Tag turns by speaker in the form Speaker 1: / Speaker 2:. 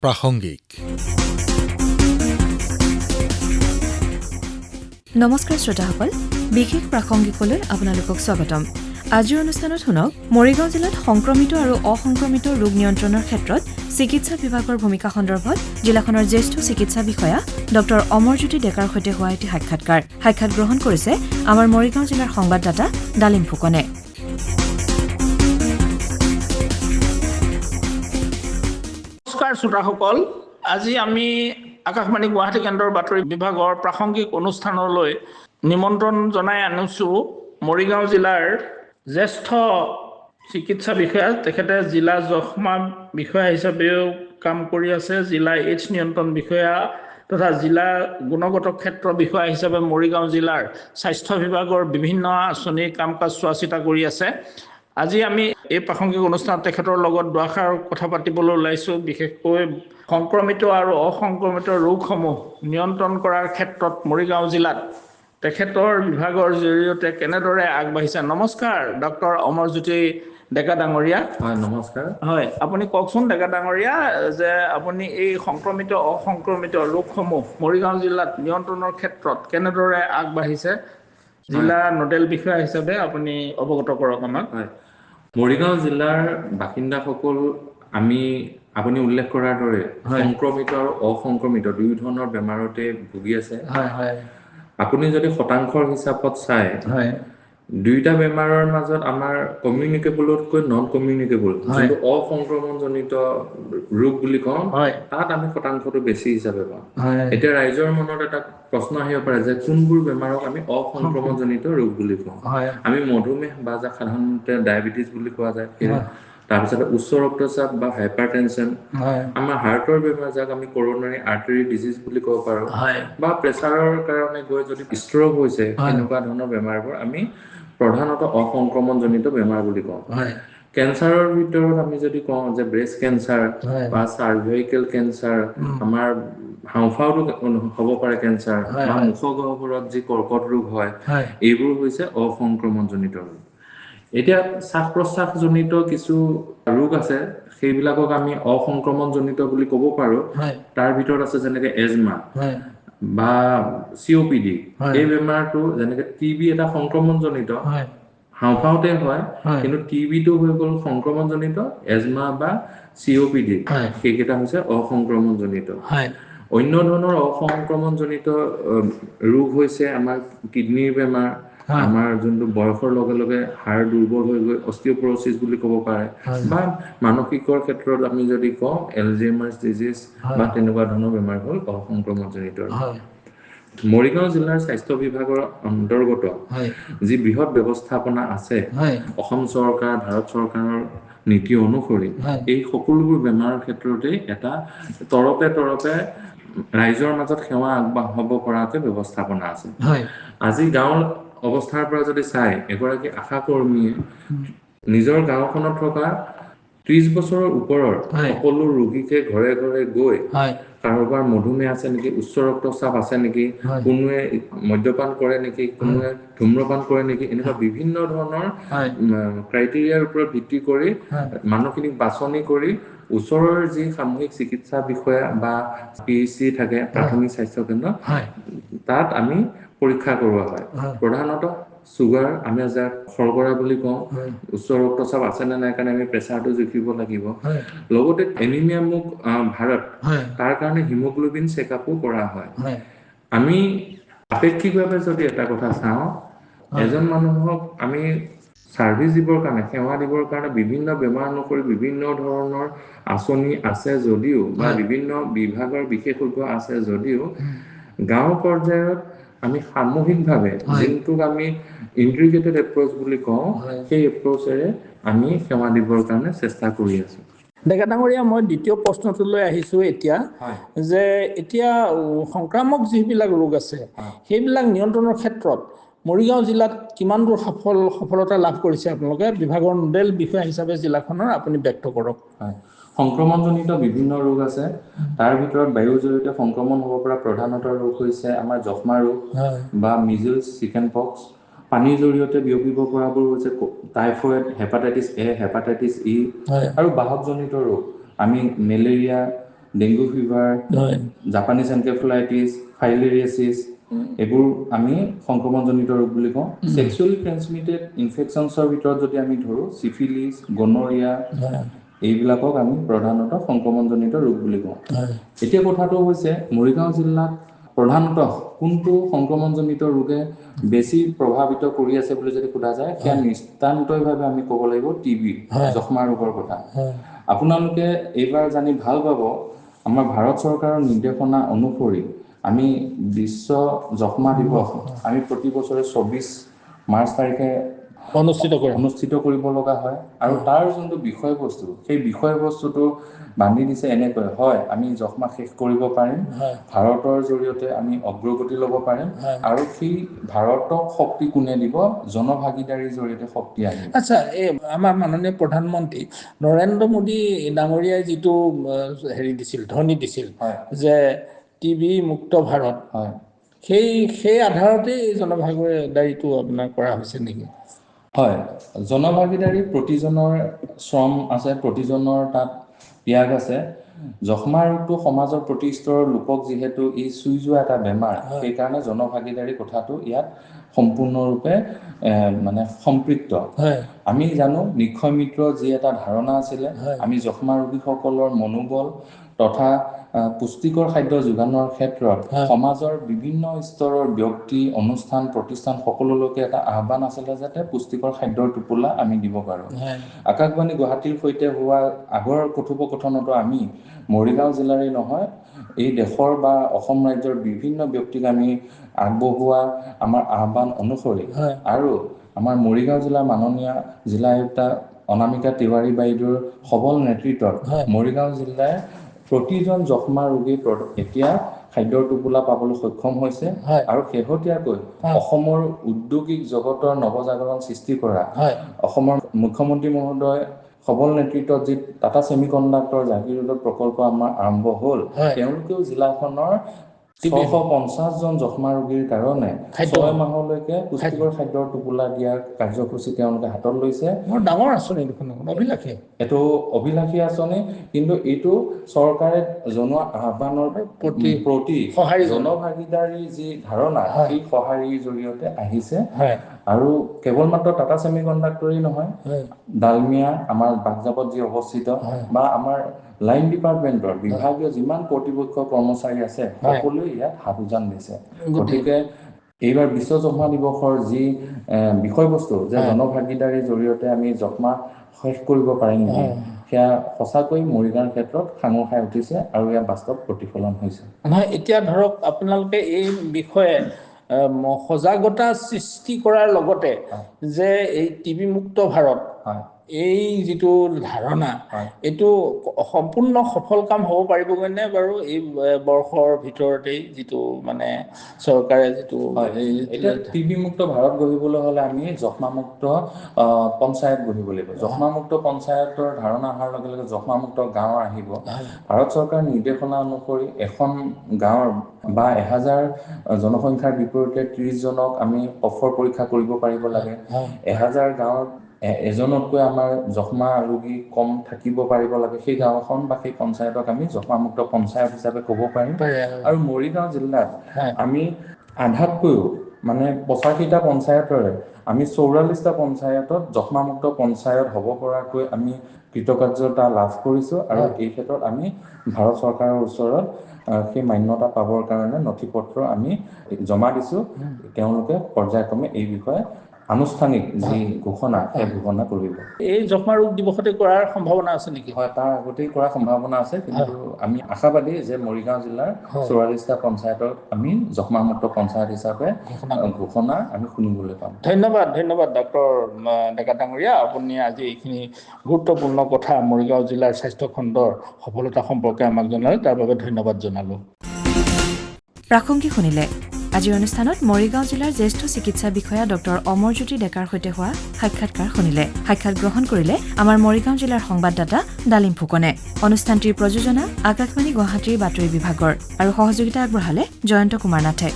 Speaker 1: প্ৰাসংগিক।
Speaker 2: নমস্কাৰ শ্ৰোতাসকল, বিশেষ প্ৰাসংগিকলৈ আপোনালোকক স্বাগতম। আজিৰ অনুষ্ঠানত শুনক মৰিগাঁও জিলাত সংক্ৰমিত আৰু অসংক্ৰমিত ৰোগ নিয়ন্ত্ৰণৰ ক্ষেত্ৰত চিকিৎসা বিভাগৰ ভূমিকা সন্দৰ্ভত জিলাখনৰ জ্যেষ্ঠ চিকিৎসা বিষয়া ডক্টৰ অমৰজ্যোতি ডেকাৰ সৈতে হোৱা এটি সাক্ষাৎ গ্ৰহণ কৰিছে আমাৰ মৰিগাঁও জিলাৰ সংবাদদাতা ডালিম ফুকনে।
Speaker 3: নমস্কাৰ শ্ৰোতাসকল, আজি আমি আকাশবাণী গুৱাহাটী কেন্দ্ৰৰ বাতৰি বিভাগৰ প্ৰাসংগিক অনুষ্ঠানলৈ নিমন্ত্ৰণ জনাই আনিছোঁ মৰিগাঁও জিলাৰ জ্যেষ্ঠ চিকিৎসা বিষয়া, তেখেতে জিলা যক্ষ্মা বিষয়া হিচাপেও কাম কৰি আছে, জিলা এইডছ নিয়ন্ত্ৰণ বিষয়া তথা জিলা গুণগত ক্ষেত্ৰ বিষয়া হিচাপে মৰিগাঁও জিলাৰ স্বাস্থ্য বিভাগৰ বিভিন্ন আঁচনিৰ কাম কাজ চোৱা চিতা কৰি আছে। আজি আমি এই প্ৰাসংগিক অনুষ্ঠানত তেখেতৰ লগত দুআষাৰ কথা পাতিবলৈ ওলাইছোঁ, বিশেষকৈ সংক্ৰমিত আৰু অসংক্ৰমিত ৰোগসমূহ নিয়ন্ত্ৰণ কৰাৰ ক্ষেত্ৰত মৰিগাঁও জিলাত তেখেতৰ বিভাগৰ জৰিয়তে কেনেদৰে আগবাঢ়িছে। নমস্কাৰ ডক্টৰ অমৰজ্যোতি ডেকা ডাঙৰীয়া।
Speaker 4: হয়, নমস্কাৰ।
Speaker 3: হয়, আপুনি কওকচোন ডেকা ডাঙৰীয়া, যে আপুনি এই সংক্ৰমিত অসংক্ৰমিত ৰোগসমূহ মৰিগাঁও জিলাত নিয়ন্ত্ৰণৰ ক্ষেত্ৰত কেনেদৰে আগবাঢ়িছে, জিলা নোডেল বিষয়া হিচাপে আপুনি অৱগত কৰক আমাক।
Speaker 4: হয়, মৰিগাঁও জিলাৰ বাসিন্দাসকল আপুনি উল্লেখ কৰাৰ দৰে সংক্ৰমিত আৰু অসংক্ৰমিত দুই ধৰণৰ বেমাৰতে ভুগি আছে। আপুনি যদি শতাংশৰ হিচাপত চাই, দুইটা বেমাৰৰ মাজত আমাৰ কমিউনিকেবলতকৈ নন কমিউনিকেবল যোনটো অসংক্ৰমণজনিত ৰোগ বুলি কওঁ, তাত আমি শতাংশটো বেছি হিচাপে পাওঁ। এতিয়া ৰাইজৰ মনত এটা প্ৰশ্ন আহিব পাৰে যে কোনবোৰ বেমাৰক আমি অসংক্ৰমণজনিত ৰোগ বুলি কওঁ। আমি মধুমেহ বা যাক সাধাৰণতে ডায়েবেটিছ বুলি কোৱা যায়, তাৰপিছতে উচ্চ ৰক্তচাপ বা হাইপাৰটেনশ্যন, আমাৰ হাৰ্টৰ বেমাৰ যাক আমি কৰ'নাৰী আৰ্টাৰী ডিজিজ বুলি ক'ব পাৰোঁ, বা প্ৰেছাৰৰ কাৰণে গৈ যদি ষ্ট্ৰ'ক হৈছে, এনেকুৱা ধৰণৰ বেমাৰবোৰ আমি প্ৰধানত অসংক্ৰমণজনিত বেমাৰ বুলি কওঁ। কেঞ্চাৰৰ ভিতৰত আমি যদি কওঁ যে ব্ৰেষ্ট কেঞ্চাৰ বা চাৰ্ভাইকেল কেঞ্চাৰ, আমাৰ হাওঁফাওঁতো হ'ব পাৰে কেঞ্চাৰ, বা মুখগহ্বৰত যি কৰ্কট ৰোগ হয়, এইবোৰ হৈছে অসংক্ৰমণজনিত ৰোগ। এতিয়া শ্বাস প্ৰশ্বাসজনিত কিছু ৰোগ আছে, সেইবিলাকক আমি অসংক্ৰমণজনিত বুলি ক'ব পাৰোঁ। তাৰ ভিতৰত আছে যেনেকে এজমা বা COPD। এই বেমাৰটো যেনেকে TB এটা সংক্ৰমণজনিত, হাওঁফাওঁতে হয়, কিন্তু TBটো হৈ গ'ল সংক্ৰমণজনিত, এজমা বা COPD সেইকেইটা হৈছে অসংক্ৰমণজনিত। অন্য ধৰণৰ অসংক্ৰমণজনিত ৰোগ হৈছে আমাৰ কিডনীৰ বেমাৰ, আমাৰ যোনটো বয়সৰ লগে লগে হাড় দুৰ্বল হৈ গৈ অস্টিঅপৰচিছ বুলি ক'ব পাৰে, বা মানসিকৰ ক্ষেত্ৰত আমি যদি কওঁ এলজাইমাৰ্ছ ডিজিজ বা তেনেকুৱা ধৰণৰ বেমাৰ হ'ল অসংক্ৰমণজনিত। মৰিগাঁও জিলাৰ স্বাস্থ্য বিভাগৰ অন্তৰ্গত যি বৃহৎ ব্যৱস্থাপনা আছে, অসম চৰকাৰ, ভাৰত চৰকাৰৰ নীতি অনুসৰি এই সকলোবোৰ বেমাৰৰ ক্ষেত্ৰতে এটা তৰপে ৰাইজৰ মাজত সেৱা আগবঢ়াব পৰাকৈ ব্যৱস্থাপনা আছে। আজি গাঁৱৰ অৱস্থাৰ পৰা যদি চাই, এগৰাকী আশা কৰ্মীয়ে নিজৰ গাঁওখনত থকা 30 বছৰৰ ওপৰৰ সকলো ৰোগীকে ঘৰে ঘৰে গৈ কাৰোবাৰ মধুমেহ আছে নেকি, উচ্চ ৰক্তচাপ আছে নেকি, কোনোৱে মদ্যপান কৰে নেকি, কোনোৱে ধূম্ৰপান কৰে নেকি, এনেকুৱা বিভিন্ন ধৰণৰ ক্ৰাইটেৰিয়াৰ ওপৰত ভিত্তি কৰি মানুহখিনিক বাছনি কৰি ওচৰৰ যি সামূহিক চিকিৎসা বিষয়া বা PHC থাকে, প্ৰাথমিক স্বাস্থ্য কেন্দ্ৰ, তাত আমি পৰীক্ষা কৰোৱা হয়। প্ৰধানত চুগাৰ, আমি যাক শৰ্কৰা বুলি কওঁ, উচ্চ ৰক্তচাপ আছে নে নাই কাৰণে আমি প্ৰেছাৰটো জুখিব লাগিব। লগতে এনিমিয়া মুক ভাৰত, তাৰ কাৰণে হিমোগ্লোবিন চেকআপো কৰা হয়। আমি আপেক্ষিকভাৱে যদি এটা কথা চাওঁ, এজন মানুহক আমি ছাৰ্ভিচ দিবৰ কাৰণে, সেৱা দিবৰ কাৰণে বিভিন্ন বেমাৰ নকৰি বিভিন্ন ধৰণৰ আঁচনি আছে যদিও, বা বিভিন্ন বিভাগৰ বিশেষজ্ঞ আছে যদিও, গাঁও পৰ্যায়ত আমি সামূহিকভাৱে যোনটোক আমি ইন্টিগ্ৰেটেড এপ্ৰ'চ বুলি কওঁ, সেই এপ্ৰ'চেৰে আমি সেৱা দিবৰ কাৰণে চেষ্টা কৰি আছোঁ।
Speaker 3: ডেকা ডাঙৰীয়া, মই দ্বিতীয় প্ৰশ্নটোলৈ আহিছোঁ এতিয়া, যে এতিয়া সংক্ৰামক যিবিলাক ৰোগ আছে, সেইবিলাক নিয়ন্ত্ৰণৰ ক্ষেত্ৰত মৰিগাঁও জিলাত কিমান দূৰ সফলতা লাভ কৰিছে আপোনালোকে বিভাগৰ নোডেল বিষয়া হিচাপে জিলাখনৰ, আপুনি ব্যক্ত কৰক।
Speaker 4: সংক্ৰমণজনিত বিভিন্ন ৰোগ আছে, তাৰ ভিতৰত বায়ুৰ জৰিয়তে সংক্ৰমণ হ'ব পৰা প্ৰধানত ৰোগ হৈছে আমাৰ যক্ষ্মা ৰোগ বা মিজলছ, চিকেন পক্স। পানীৰ জৰিয়তে বিয়পিব পৰাবোৰ হৈছে typhoid, hepatitis A, hepatitis E, আৰু বাহকজনিত ৰোগ আমি malaria, dengue fever, Japanese encephalitis, filariasis, এইবোৰ আমি সংক্ৰমণজনিত ৰোগ বুলি কওঁ। ছেক্সুৱেলি ট্ৰেন্সমিটেড ইনফেকশ্যনছৰ ভিতৰত যদি আমি ধৰোঁ চিফিলিছ, গনৰিয়া, এইবিলাকক আমি প্ৰধানতঃ সংক্ৰমণজনিত ৰোগ বুলি কওঁ। এতিয়া কথাটো হৈছে মৰিগাঁও জিলাত প্ৰধানতঃ কোনটো সংক্ৰমণজনিত ৰোগে বেছি প্ৰভাৱিত কৰি আছে বুলি যদি সোধা যায়, সেয়া নিশ্চিতভাৱে আমি ক'ব লাগিব টিবি, যক্ষ্মা ৰোগৰ কথা। আপোনালোকে এইবাৰ জানি ভাল পাব, আমাৰ ভাৰত চৰকাৰৰ নিৰ্দেশনা অনুসৰি আমি বিশ্ব যক্ষ্মা দিৱস আমি প্ৰতি বছৰে 24 মাৰ্চ তাৰিখে অনুষ্ঠিত কৰিব লগা হয়। আৰু তাৰ যোনটো বিষয়বস্তু, সেই বিষয়বস্তুটো বান্ধি দিছে এনেকৈ, হয় আমি যক্ষ্মা শেষ কৰিব পাৰিম, ভাৰতৰ জৰিয়তে আমি অগ্ৰগতি ল'ব পাৰিম, আৰু সেই ভাৰতক শক্তি কোনে দিব, জনভাগিদাৰীৰ জৰিয়তে শক্তি আহিব।
Speaker 3: আচ্ছা, এই আমাৰ মাননীয় প্ৰধানমন্ত্ৰী নৰেন্দ্ৰ মোদী ডাঙৰীয়াই যিটো ধ্বনি দিছিল যে টিবি মুক্ত ভাৰত, সেই আধাৰতে জনভাগিদাৰীটো আপোনাৰ কৰা হৈছে নেকি?
Speaker 4: হয়, জনভাগিদাৰী প্ৰতিজনৰ শ্ৰম আছে, প্ৰতিজনৰ তাত ত্যাগ আছে। যক্ষ্মা ৰোগটো সমাজৰ প্ৰতি স্তৰৰ লোকক যিহেতু ই চুই যোৱা এটা বেমাৰ, সেইকাৰণে জনভাগিদাৰী কথাটো ইয়াত সম্পূৰ্ণৰূপে মানে সম্পৃক্ত। আমি জানো নিক্ষয় মিত্ৰ যি এটা ধাৰণা আছিলে, আমি যক্ষ্মা ৰোগীসকলৰ মনোবল তথা পুষ্টিকৰ খাদ্য যোগানৰ ক্ষেত্ৰত সমাজৰ বিভিন্ন স্তৰৰ ব্যক্তি, অনুষ্ঠান, প্ৰতিষ্ঠান সকলোলৈকে এটা আহ্বান আছিলে যাতে পুষ্টিকৰ খাদ্যৰ টোপোলা আমি দিব পাৰোঁ। আকাশবাণী গুৱাহাটীৰ সৈতে হোৱা আগৰ কথোপকথনতো আমি মৰিগাঁও জিলাৰেই নহয়, এই দেশৰ বা অসম ৰাজ্যৰ বিভিন্ন ব্যক্তিক আমি আগবঢ়োৱা আমাৰ আহ্বান অনুসৰি আৰু আমাৰ মৰিগাঁও জিলাৰ মাননীয় জিলা আয়ুক্তা অনামিকা তিৱাৰী বাইদেউৰ সবল নেতৃত্বত মৰিগাঁও জিলাৰ প্ৰতিজন যক্ষ্মা ৰোগী এতিয়া খাদ্যৰ টোপোলা পাবলৈ সক্ষম হৈছে। আৰু শেহতীয়াকৈ অসমৰ উদ্যোগিক জগতৰ নৱজাগৰণ সৃষ্টি কৰা অসমৰ মুখ্যমন্ত্ৰী মহোদয় সবল নেতৃত্বত যি টাটা ছেমিকণ্ডাক্টৰ জাগিৰোডৰ প্ৰকল্প আমাৰ আৰম্ভ হ'ল, তেওঁলোকেও জিলাখনৰ 650 জন যক্ষ্মা ৰোগীৰ কাৰণে 6 মাহলৈকে পুষ্টিকৰ খাদ্যৰ টোপোলা দিয়াৰ কাৰ্যসূচী তেওঁলোকে হাতত লৈছে।
Speaker 3: বৰ ডাঙৰ আঁচনি দেখোন, অভিলাষী।
Speaker 4: এইটো অভিলাষী আঁচনি, কিন্তু এইটো চৰকাৰে জনোৱা আহ্বানৰ প্ৰতি জনভাগিদাৰীৰ যি ধাৰণা, সেই সঁহাৰিৰ জৰিয়তে আহিছে। আৰু কেৱল মাত্ৰ টাটা ছেমিকণ্ডাক্টৰেই নহয়, ডালমিয়া আমাৰ বাগজাপত যি অৱস্থিত বা আমাৰ লাইন ডিপাৰ্টমেণ্টৰ বিভাগীয় যিমান কৰ্তৃপক্ষ কৰ্মচাৰী আছে, সকলোৱে ইয়াত হাত উজান দিছে। গতিকে এইবাৰ বিশ্ব যক্ষ্মা দিৱসৰ যি বিষয়বস্তু যে জনভাগিদাৰীৰ জৰিয়তে আমি যক্ষ্মা শেষ কৰিব পাৰিম নেকি, সেয়া সঁচাকৈ মৰিগাঁৱৰ ক্ষেত্ৰত সাঙুৰ খাই উঠিছে আৰু ইয়াৰ বাস্তৱ প্ৰতিফলন হৈছে।
Speaker 3: নহয়, এতিয়া ধৰক আপোনালোকে এই বিষয়ে সজাগতা সৃষ্টি কৰাৰ লগতে যে এই টিবি মুক্ত ভাৰত, এই যিটো ধাৰণা, এইটো সম্পূৰ্ণ সফল কাম হ'ব পাৰিবগৈনে বাৰু এই বৰ্ষৰ ভিতৰতেই, যিটো মানে চৰকাৰে যিটো
Speaker 4: এতিয়া টিবি মুক্ত ভাৰত গঢ়িবলৈ হ'লে আমি যক্ষ্মামুক্ত পঞ্চায়ত গঢ়িব লাগিব। যক্ষ্মামুক্ত পঞ্চায়তৰ ধাৰণা অহাৰ লগে লগে যক্ষ্মামুক্ত গাঁও আহিব। ভাৰত চৰকাৰৰ নিৰ্দেশনা অনুসৰি এখন গাঁৱৰ বা 1000 জনসংখ্যাৰ বিপৰীতে 30 জনক আমি কফৰ পৰীক্ষা কৰিব পাৰিব লাগে। 1000 গাঁৱত এজনতকৈ আমাৰ যক্ষ্মা ৰোগী কম থাকিব পাৰিব লাগে। সেই গাঁওখন বা সেই পঞ্চায়তক আমি যক্ষ্মামুক্ত পঞ্চায়ত হিচাপে ক'ব পাৰিম। আৰু মৰিগাঁও জিলাত আমি আধাতকৈও মানে 85টা পঞ্চায়তৰে আমি 44টা পঞ্চায়তত যক্ষ্মামুক্ত পঞ্চায়ত হ'ব পৰাকৈ আমি কৃতকাৰ্যতা লাভ কৰিছোঁ। আৰু এই ক্ষেত্ৰত আমি ভাৰত চৰকাৰৰ ওচৰত সেই মান্যতা পাবৰ কাৰণে নথি পত্ৰ আমি জমা দিছোঁ। তেওঁলোকে পৰ্যায়ক্ৰমে এই বিষয়ে আনুষ্ঠানিক যি ঘোষণা, সেই ঘোষণা কৰিব।
Speaker 3: এই যক্ষ্মা ৰোগ দিৱসতে কৰাৰ সম্ভাৱনা আছে নেকি?
Speaker 4: হয়, তাৰ আগতেই কৰাৰ সম্ভাৱনা আছে, কিন্তু আমি আশাবাদী যে মৰিগাঁও জিলাৰ 44টা পঞ্চায়তত আমি যক্ষ্মামুক্ত পঞ্চায়ত হিচাপে ঘোষণা আমি শুনিবলৈ পাম।
Speaker 3: ধন্যবাদ ডক্টৰ ডেকা ডাঙৰীয়া, আপুনি আজি এইখিনি গুৰুত্বপূৰ্ণ কথা মৰিগাঁও জিলাৰ স্বাস্থ্য খণ্ডৰ সফলতা সম্পৰ্কে আমাক জনালে, তাৰ বাবে ধন্যবাদ জনালোঁ।
Speaker 2: প্ৰাসংগিক শুনিলে। আজিৰ অনুষ্ঠানত মৰিগাঁও জিলাৰ জ্যেষ্ঠ চিকিৎসা বিষয়া ডক্টৰ অমৰজ্যোতি ডেকাৰ সৈতে হোৱা সাক্ষাৎকাৰ শুনিলে। সাক্ষাৎ গ্ৰহণ কৰিলে আমাৰ মৰিগাঁও জিলাৰ সংবাদদাতা ডালিম ফুকনে। অনুষ্ঠানটিৰ প্ৰযোজনা আকাশবাণী গুৱাহাটীৰ বাতৰি বিভাগৰ আৰু সহযোগিতা আগবঢ়ালে জয়ন্ত কুমাৰ নাথে।